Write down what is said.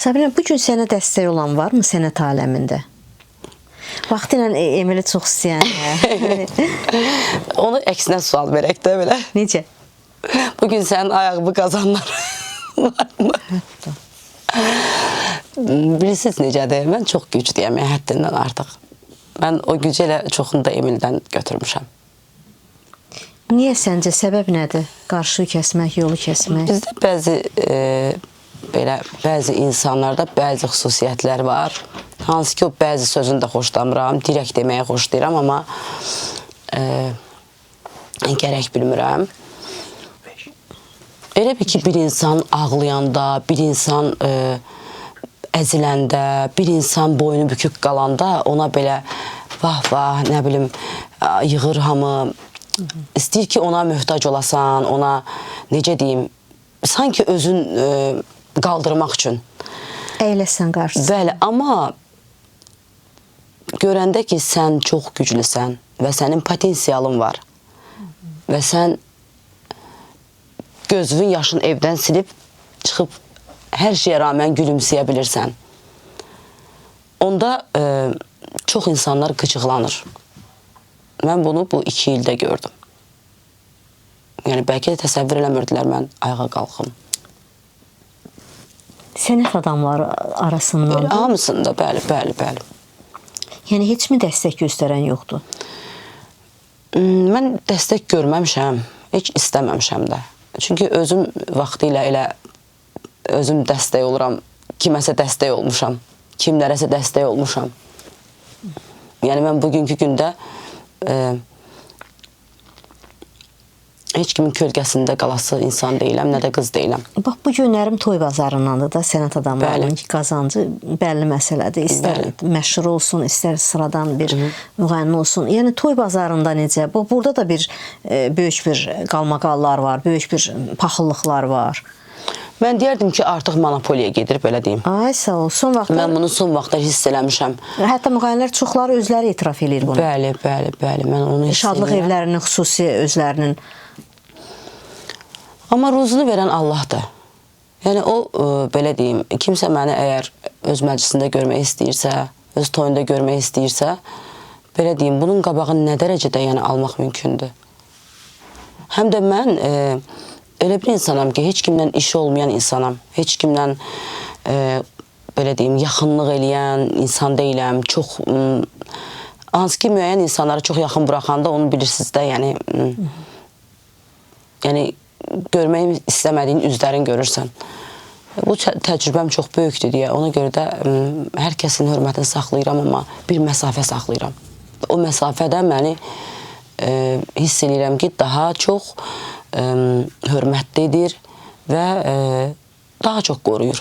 Sabina, bu gün sənə dəstək olan varmı sənət aləmində? Vaxtıyla Emili çox istəyən. Onu əksinə sual verək də belə. Necə? Bugün sənin ayağımı qazanlar varmı? Hətta. Bilirsiniz necədir? Mən çox güclüyəm, həddindən artıq. Mən o gücü elə çoxunu da Emildən götürmüşəm. Niyə səncə səbəb nədir? Qarşı kəsmək, yolu kəsmək? Bizdə bəzi insanlarda bəzi xüsusiyyətlər var. Hansı ki, o bəzi sözünü də xoşlamıram, direkt deməyə xoşlayıram, amma gərək bilmirəm. Elə bir ki, bir insan ağlayanda, bir insan əziləndə, bir insan boynu bükük qalanda ona belə vah-vah, nə bilim, yığır hamı. İstəyir ki, ona möhtac olasan, ona, necə deyim, sanki özün qaldırmaq üçün. Əyləsən qarşısında. Bəli, amma görəndə ki, sən çox güclüsən və sənin potensialın var və sən gözünün yaşını evdən silib, çıxıb hər şeyə rağmen gülümsəyə bilirsən. Onda çox insanlar qıcıqlanır. Mən bunu bu 2 ildə gördüm. Yəni, bəlkə də təsəvvür eləmirdilər mən ayağa qalxım. Sənət adamları arasından? Hamısında, bəli. Yəni, heç mi dəstək göstərən yoxdur? Mən dəstək görməmişəm, heç istəməmişəm də. Çünki özüm vaxtıyla elə özüm dəstək oluram, kiməsə dəstək olmuşam, kimlərəsə dəstək olmuşam. Yəni, mən bugünkü gündə heç kimin kölgəsində qalası insan deyiləm, nə də qız deyiləm. Bax, bu günlərim toy bazarındandır da sənət adamlarının qazancı bəlli məsələdir. İstər məşhur olsun, istər sıradan bir müğənni olsun. Yəni, toy bazarında necə? Burada da bir böyük bir qalmaqallar var, böyük bir paxıllıqlar var. Mən deyərdim ki, artıq monopoliya gedir, belə deyim. Ay, sağ ol. Son vaxtlar... Mən bunu son vaxtlar hiss eləmişəm. Hətta müğənnilər çoxları özləri etiraf edir bunu. Bəli. Mən onu hiss Şadlıq evlərinin, xüsusi özlərinin. Amma ruzunu verən Allahdır. Yəni, o, belə deyim, kimsə məni əgər öz məclisində görmək istəyirsə, öz toyunda görmək istəyirsə, belə deyim, bunun qabağını nə dərəcədə almaq mümkündür. Həm də mən elə bir insanam ki, heç kimdən işi olmayan insanam. Heç kimdən, belə deyim, yaxınlıq eləyən insan deyiləm. Çox, hansı ki, müəyyən insanları çox yaxın buraxanda onu bilirsiniz də, yəni, görmək istəmədiyin üzlərin görürsən. Bu təcrübəm çox böyükdür deyə, ona görə də hər kəsin hörmətini saxlayıram, amma bir məsafə saxlayıram. O məsafədə məni hiss edirəm ki, daha çox hörmətlidir və daha çox qoruyur.